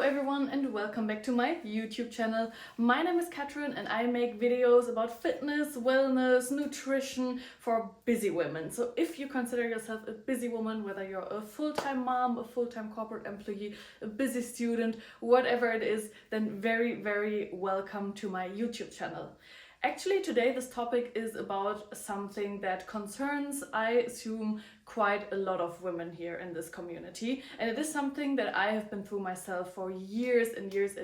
everyone and welcome back to my YouTube channel. My name is Katrin and I make videos about fitness, wellness, nutrition for busy women. So if you consider yourself a busy woman, whether you're a full-time mom, a full-time corporate employee, a busy student, whatever it is, then very welcome to my YouTube channel. Actually, today this topic is about something that concerns, I assume, quite a lot of women here in this community. And it is something that I have been through myself for years and years,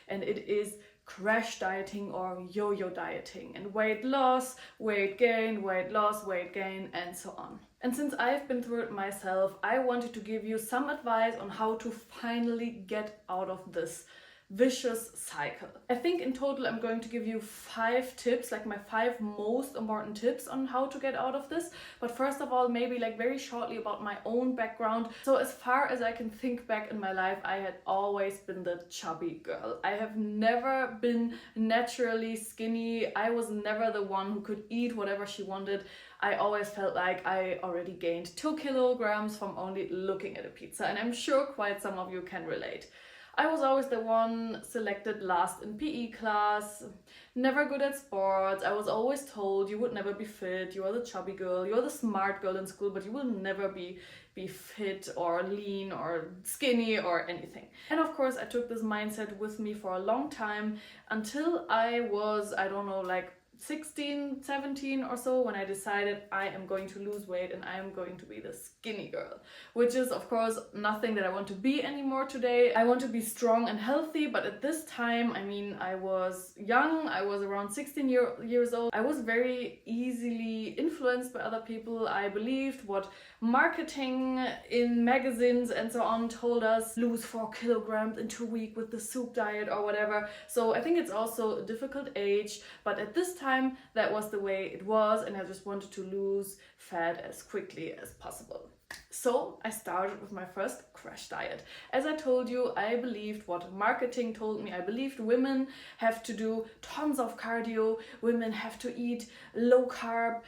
and it is crash dieting or yo-yo dieting and weight loss, weight gain, weight loss, weight gain, and so on. And since I've been through it myself, I wanted to give you some advice on how to finally get out of this vicious cycle. I think in total I'm going to give you 5 tips, like my 5 most important tips on how to get out of this. But first of all, maybe like very shortly about my own background. So as far as I can think back in my life, I had always been the chubby girl. I have never been naturally skinny. I was never the one who could eat whatever she wanted. I always felt like I already gained 2 kilograms from only looking at a pizza, and I'm sure quite some of you can relate. I was always the one selected last in PE class, never good at sports. I was always told you would never be fit, you are the chubby girl, you're the smart girl in school, but you will never be fit or lean or skinny or anything. And of course I took this mindset with me for a long time until I was, I don't know, like 16, 17 or so, when I decided I am going to lose weight and I am going to be the skinny girl, which is of course nothing that I want to be anymore today. I want to be strong and healthy, but at this time, I mean, I was young, I was around 16 years old. I was very easily influenced by other people. I believed what marketing in magazines and so on told us, lose 4 kilograms in 2 weeks with the soup diet or whatever. So I think it's also a difficult age, but at this time that was the way it was, and I just wanted to lose fat as quickly as possible. So I started with my first crash diet. As I told you, I believed what marketing told me. I believed women have to do tons of cardio, women have to eat low carb,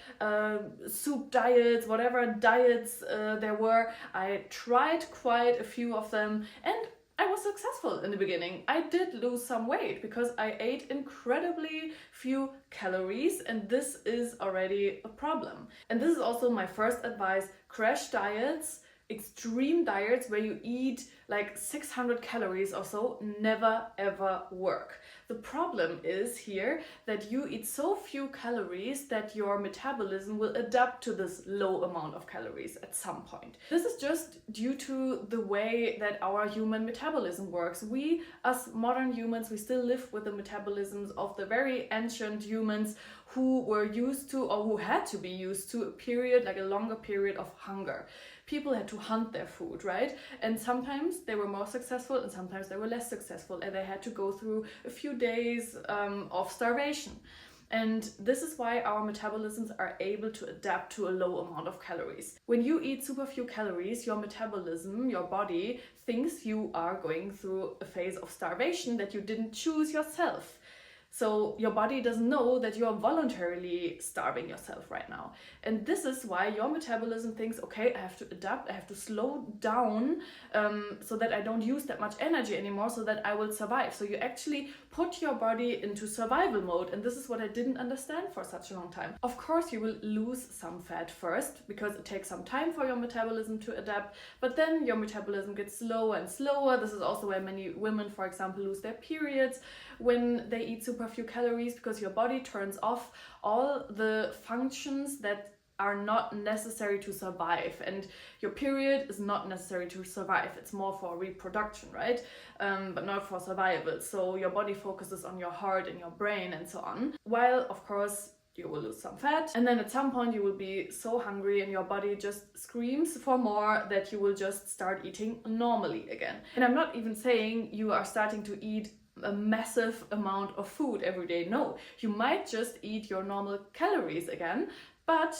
soup diets, whatever diets there were. I tried quite a few of them and I was successful in the beginning. I did lose some weight because I ate incredibly few calories, and this is already a problem. And this is also my first advice: crash diets, extreme diets where you eat like 600 calories or so, never ever work. The problem is here that you eat so few calories that your metabolism will adapt to this low amount of calories at some point. This is just due to the way that our human metabolism works. We, as modern humans, we still live with the metabolisms of the very ancient humans who were used to, or who had to be used to, a period, like a longer period of hunger. People had to hunt their food, right? And sometimes they were more successful and sometimes they were less successful, and they had to go through a few days of starvation. And this is why our metabolisms are able to adapt to a low amount of calories. When you eat super few calories, your metabolism, your body, thinks you are going through a phase of starvation that you didn't choose yourself. So your body doesn't know that you are voluntarily starving yourself right now. And this is why your metabolism thinks, okay, I have to adapt, I have to slow down so that I don't use that much energy anymore, so that I will survive. So you actually put your body into survival mode. And this is what I didn't understand for such a long time. Of course, you will lose some fat first because it takes some time for your metabolism to adapt, but then your metabolism gets slower and slower. This is also why many women, for example, lose their periods when they eat super few calories, because your body turns off all the functions that are not necessary to survive. And your period is not necessary to survive, it's more for reproduction, right? But not for survival. So your body focuses on your heart and your brain and so on, while of course you will lose some fat, and then at some point you will be so hungry and your body just screams for more that you will just start eating normally again. And I'm not even saying you are starting to eat a massive amount of food every day. No, you might just eat your normal calories again, but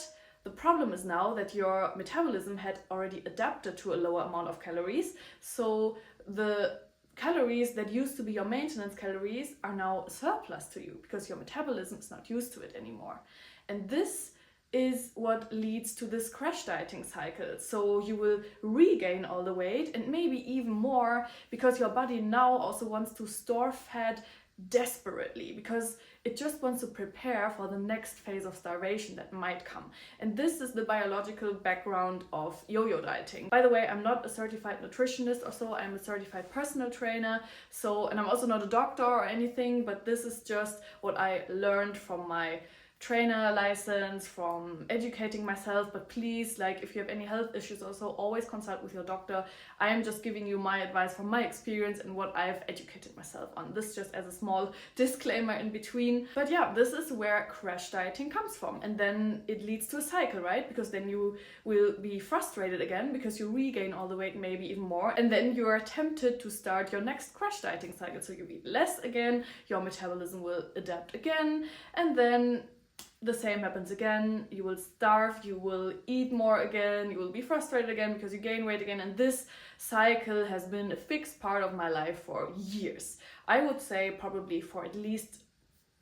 the problem is now that your metabolism had already adapted to a lower amount of calories. So the calories that used to be your maintenance calories are now a surplus to you because your metabolism is not used to it anymore. And this is what leads to this crash dieting cycle. So you will regain all the weight and maybe even more, because your body now also wants to store fat desperately, because it just wants to prepare for the next phase of starvation that might come. And this is the biological background of yo-yo dieting. By the way, I'm not a certified nutritionist or so, I'm a certified personal trainer. So, and I'm also not a doctor or anything, but this is just what I learned from my trainer license, from educating myself. But please, like, if you have any health issues also, always consult with your doctor. I am just giving you my advice from my experience and what I've educated myself on. This just as a small disclaimer in between. But yeah, this is where crash dieting comes from, and then it leads to a cycle, right? Because then you will be frustrated again because you regain all the weight, maybe even more, and then you are tempted to start your next crash dieting cycle. So you eat less again, your metabolism will adapt again, and then the same happens again. You will starve, you will eat more again, you will be frustrated again because you gain weight again. And this cycle has been a fixed part of my life for years. I would say probably for at least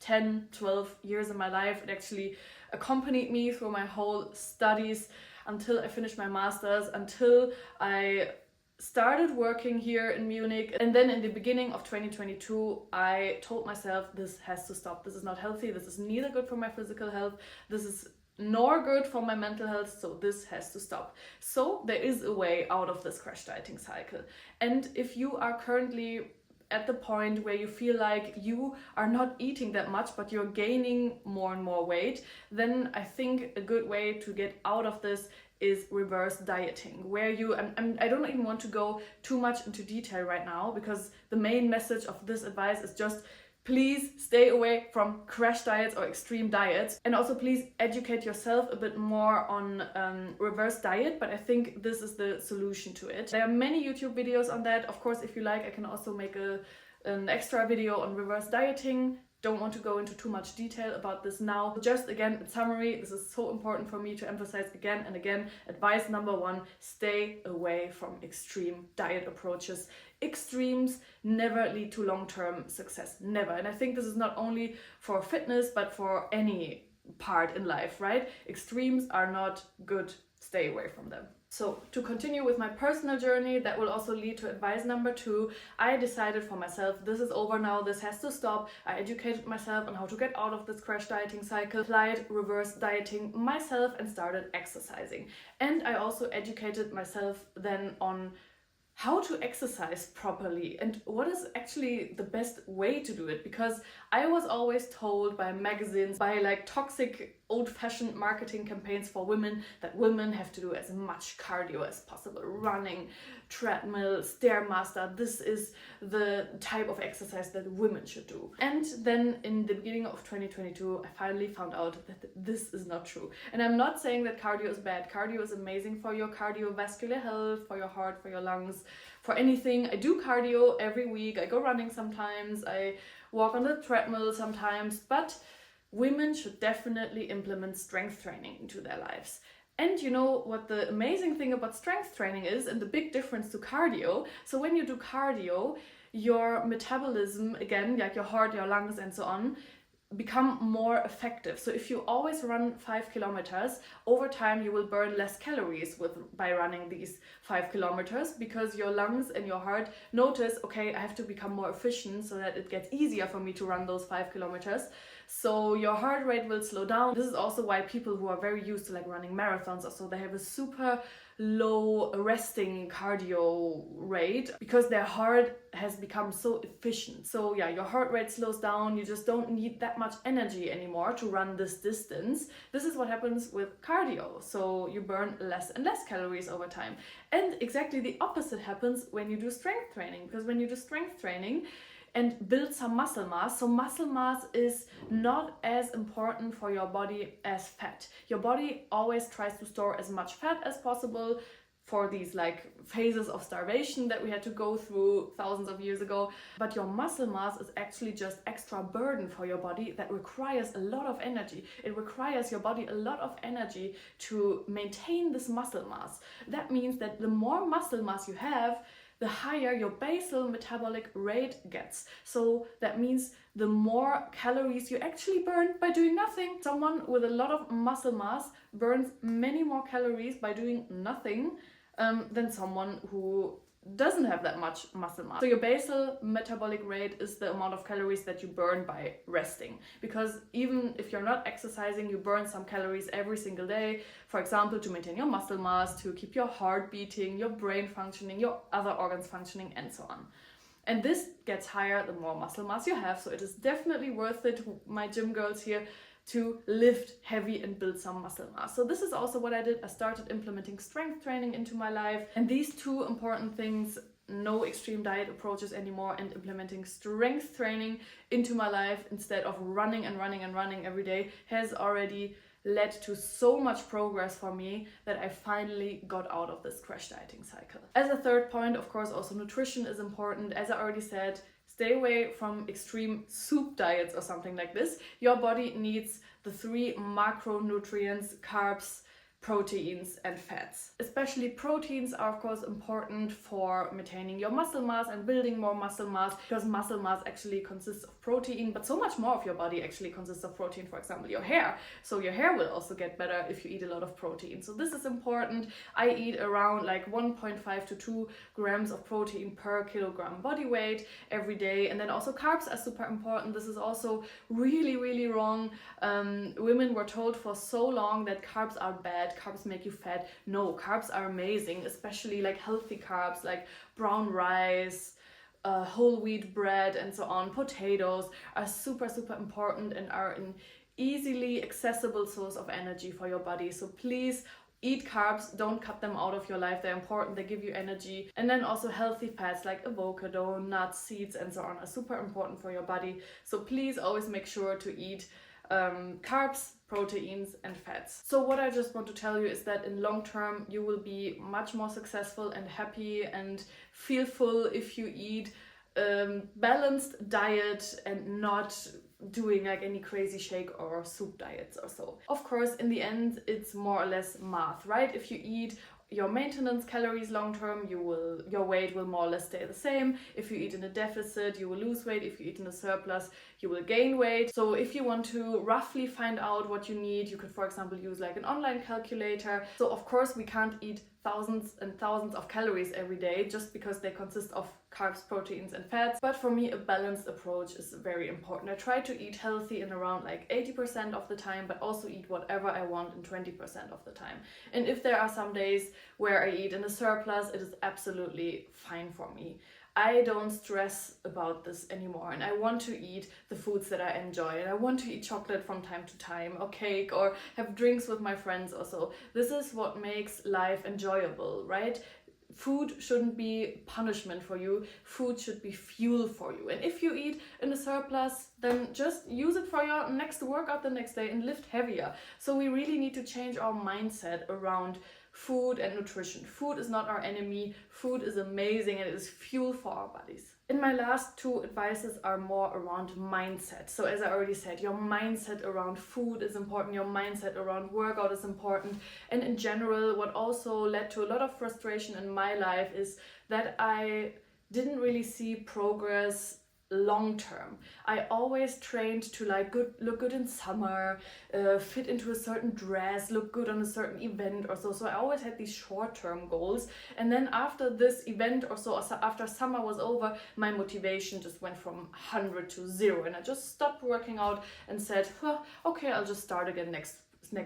10, 12 years in my life. It actually accompanied me through my whole studies until I finished my master's, until I started working here in Munich. And then in the beginning of 2022, I told myself, this has to stop. This is not healthy. This is neither good for my physical health. This is nor good for my mental health. So this has to stop. So there is a way out of this crash dieting cycle. And if you are currently at the point where you feel like you are not eating that much, but you're gaining more and more weight, then I think a good way to get out of this is reverse dieting, where you, I don't even want to go too much into detail right now, because the main message of this advice is just please stay away from crash diets or extreme diets, and also please educate yourself a bit more on reverse diet. But I think this is the solution to it. There are many YouTube videos on that. Of course, if you like, I can also make an extra video on reverse dieting. Don't want to go into too much detail about this now. Just again, in summary, this is so important for me to emphasize again and again. Advice number one, stay away from extreme diet approaches. Extremes never lead to long-term success, never. And I think this is not only for fitness, but for any part in life, right? Extremes are not good. Stay away from them. So to continue with my personal journey, that will also lead to advice number two. I decided for myself, this is over now, this has to stop. I educated myself on how to get out of this crash dieting cycle, applied reverse dieting myself, and started exercising. And I also educated myself then on how to exercise properly and what is actually the best way to do it, because I was always told by magazines, by like toxic old-fashioned marketing campaigns for women, that women have to do as much cardio as possible, running, treadmill, stairmaster. This is the type of exercise that women should do. And then in the beginning of 2022, I finally found out that this is not true. And I'm not saying that cardio is bad. Cardio is amazing for your cardiovascular health, for your heart, for your lungs, for anything. I do cardio every week. I go running sometimes. I walk on the treadmill sometimes. But women should definitely implement strength training into their lives. And you know what the amazing thing about strength training is, and the big difference to cardio? So when you do cardio, your metabolism, again, like your heart, your lungs, and so on, become more effective. So if you always run 5 kilometers, over time you will burn less calories by running these 5 kilometers, because your lungs and your heart notice, okay, I have to become more efficient so that it gets easier for me to run those 5 kilometers. So your heart rate will slow down. This is also why people who are very used to like running marathons or so, they have a super low resting cardio rate, because their heart has become so efficient. So yeah, your heart rate slows down. You just don't need that much energy anymore to run this distance. This is what happens with cardio. So you burn less and less calories over time. And exactly the opposite happens when you do strength training, because when you do strength training and build some muscle mass. So muscle mass is not as important for your body as fat. Your body always tries to store as much fat as possible for these like phases of starvation that we had to go through thousands of years ago. But your muscle mass is actually just extra burden for your body that requires a lot of energy. It requires your body a lot of energy to maintain this muscle mass. That means that the more muscle mass you have, the higher your basal metabolic rate gets. So that means the more calories you actually burn by doing nothing. Someone with a lot of muscle mass burns many more calories by doing nothing than someone who doesn't have that much muscle mass. So your basal metabolic rate is the amount of calories that you burn by resting. Because even if you're not exercising, you burn some calories every single day. For example, to maintain your muscle mass, to keep your heart beating, your brain functioning, your other organs functioning, and so on. And this gets higher the more muscle mass you have. So it is definitely worth it, my gym girls here, to lift heavy and build some muscle mass. So this is also what I did. I started implementing strength training into my life. And these two important things, no extreme diet approaches anymore and implementing strength training into my life instead of running and running and running every day, has already led to so much progress for me that I finally got out of this crash dieting cycle. As a third point, of course, also nutrition is important. As I already said, stay away from extreme soup diets or something like this. Your body needs the 3 macronutrients: carbs, proteins, and fats. Especially proteins are of course important for maintaining your muscle mass and building more muscle mass, because muscle mass actually consists of protein, but so much more of your body actually consists of protein. For example, your hair. So your hair will also get better if you eat a lot of protein. So this is important. I eat around like 1.5 to 2 grams of protein per kilogram body weight every day. And then also carbs are super important. This is also really, really wrong. Women were told for so long that carbs are bad, carbs make you fat. No, carbs are amazing, especially like healthy carbs like brown rice, whole wheat bread, and so on. Potatoes are super, super important and are an easily accessible source of energy for your body. So please eat carbs, don't cut them out of your life. They're important, they give you energy. And then also healthy fats like avocado, nuts, seeds, and so on are super important for your body. So please always make sure to eat carbs, proteins, and fats. So what I just want to tell you is that in long term you will be much more successful and happy and feel full if you eat balanced diet and not doing like any crazy shake or soup diets or so. Of course, in the end it's more or less math, right? If you eat your maintenance calories long term, your weight will more or less stay the same. If you eat in a deficit, you will lose weight. If you eat in a surplus, you will gain weight. So if you want to roughly find out what you need, you could, for example, use like an online calculator. So of course we can't eat thousands and thousands of calories every day just because they consist of carbs, proteins, and fats. But for me, a balanced approach is very important. I try to eat healthy in around like 80% of the time, but also eat whatever I want in 20% of the time. And if there are some days where I eat in a surplus, it is absolutely fine for me. I don't stress about this anymore, and I want to eat the foods that I enjoy, and I want to eat chocolate from time to time, or cake, or have drinks with my friends or so. This is what makes life enjoyable, right? Food shouldn't be punishment for you. Food should be fuel for you. And if you eat in a surplus, then just use it for your next workout the next day and lift heavier. So we really need to change our mindset around food and nutrition. Food is not our enemy. Food is amazing and it is fuel for our bodies. And my last 2 advices are more around mindset. So as I already said, your mindset around food is important, your mindset around workout is important. And in general, what also led to a lot of frustration in my life is that I didn't really see progress long term. I always trained to look good in summer, fit into a certain dress, look good on a certain event or so. So I always had these short-term goals. And then after this event or so, after summer was over, my motivation just went from 100 to 0. And I just stopped working out and said, okay, I'll just start again next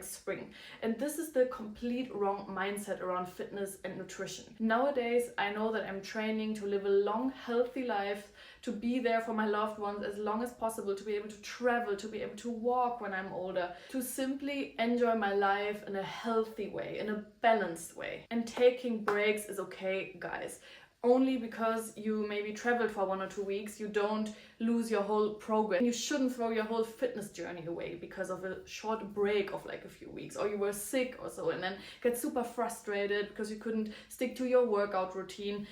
spring. And this is the complete wrong mindset around fitness and nutrition. Nowadays, I know that I'm training to live a long, healthy life, to be there for my loved ones as long as possible, to be able to travel, to be able to walk when I'm older, to simply enjoy my life in a healthy way, in a balanced way. And taking breaks is okay, guys. Only because you maybe traveled for 1 or 2 weeks, you don't lose your whole progress. You shouldn't throw your whole fitness journey away because of a short break of like a few weeks, or you were sick or so, and then get super frustrated because you couldn't stick to your workout routine.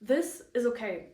This is okay.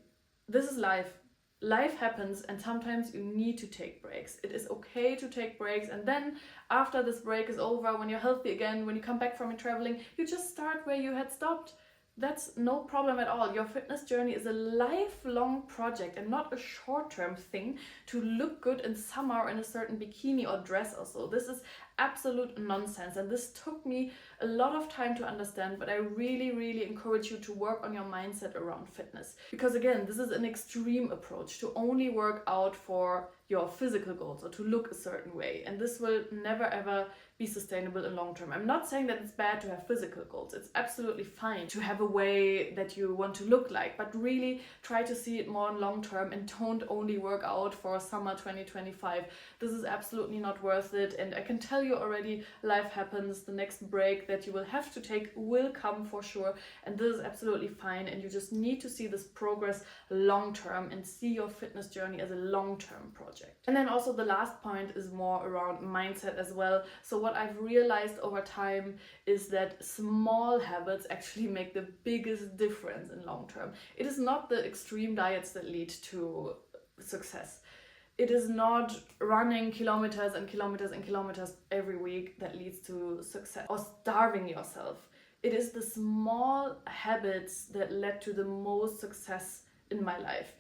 This is life. Life happens, and sometimes you need to take breaks. It is okay to take breaks, and then after this break is over, when you're healthy again, when you come back from your traveling, you just start where you had stopped. That's no problem at all. Your fitness journey is a lifelong project and not a short-term thing to look good in summer or in a certain bikini or dress or so. This is absolute nonsense, and this took me a lot of time to understand, but I really encourage you to work on your mindset around fitness. Because again, this is an extreme approach to only work out for your physical goals or to look a certain way, and this will never ever be sustainable in long term. I'm not saying that it's bad to have physical goals. It's absolutely fine to have a way that you want to look like, but really try to see it more in long term and don't only work out for summer 2025. This is absolutely not worth it, and I can tell you already, life happens. The next break that you will have to take will come for sure, and this is absolutely fine, and you just need to see this progress long term and see your fitness journey as a long term project. And then also the last point is more around mindset as well. So what I've realized over time is that small habits actually make the biggest difference in long term. It is not the extreme diets that lead to success. It is not running kilometers and kilometers and kilometers every week that leads to success or starving yourself. It is the small habits that led to the most success in my life.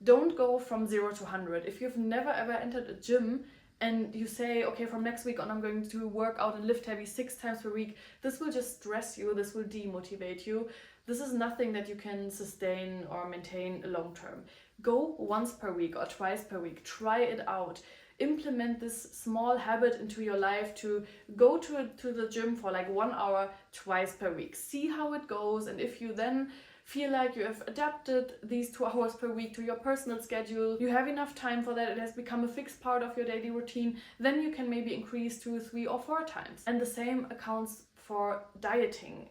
Don't go from 0 to 100. If you've never ever entered a gym and you say, okay, from next week on I'm going to work out and lift heavy 6 times per week, this will just stress you, this will demotivate you. This is nothing that you can sustain or maintain long term. Go once per week or twice per week, try it out. Implement this small habit into your life to go to the gym for like 1 hour twice per week. See how it goes, and if you then feel like you have adapted these 2 hours per week to your personal schedule, you have enough time for that, it has become a fixed part of your daily routine, then you can maybe increase to 3 or 4 times. And the same accounts for dieting.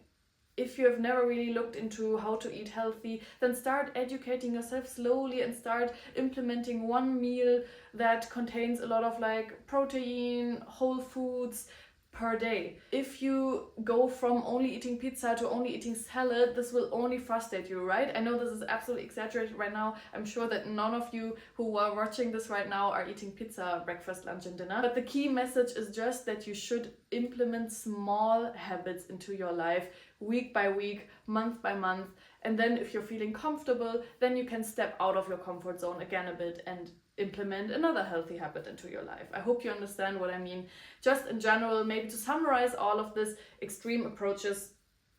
If you have never really looked into how to eat healthy, then start educating yourself slowly and start implementing one meal that contains a lot of like protein, whole foods per day. If you go from only eating pizza to only eating salad, this will only frustrate you, right? I know this is absolutely exaggerated right now. I'm sure that none of you who are watching this right now are eating pizza breakfast, lunch and dinner. But the key message is just that you should implement small habits into your life week by week, month by month, and then if you're feeling comfortable, then you can step out of your comfort zone again a bit and implement another healthy habit into your life. I hope you understand what I mean. Just in general, maybe to summarize all of this, extreme approaches,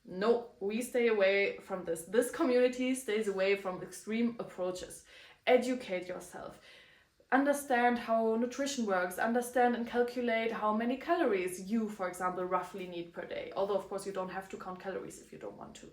no, we stay away from this. This community stays away from extreme approaches. Educate yourself. Understand how nutrition works, understand and calculate how many calories you, for example, roughly need per day. Although, of course, you don't have to count calories if you don't want to.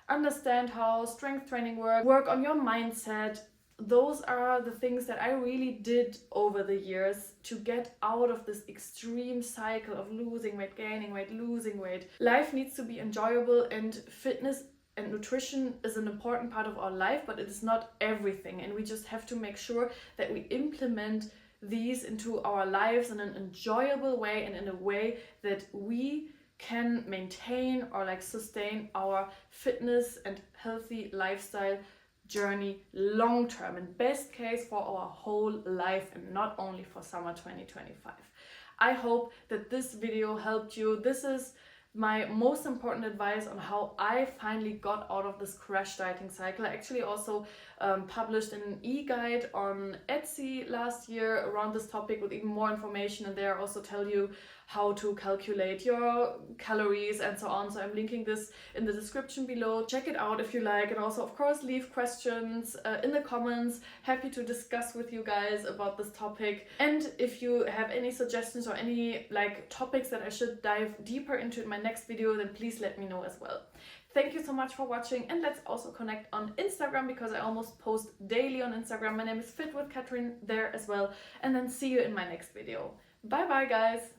Understand how strength training works, work on your mindset. Those are the things that I really did over the years to get out of this extreme cycle of losing weight, gaining weight, losing weight. Life needs to be enjoyable, and fitness and nutrition is an important part of our life, but it is not everything, and we just have to make sure that we implement these into our lives in an enjoyable way and in a way that we can maintain or like sustain our fitness and healthy lifestyle journey long term, in best case for our whole life and not only for summer 2025. I hope that this video helped you. This is my most important advice on how I finally got out of this crash dieting cycle. I actually also published an e-guide on Etsy last year around this topic with even more information, and there I also tell you how to calculate your calories and so on. So I'm linking this in the description below. Check it out if you like, and also of course leave questions in the comments. Happy to discuss with you guys about this topic. And if you have any suggestions or any like topics that I should dive deeper into in my next video, then please let me know as well. Thank you so much for watching, and let's also connect on Instagram because I almost post daily on Instagram. My name is Fit with Katrin there as well, and then see you in my next video. Bye bye guys!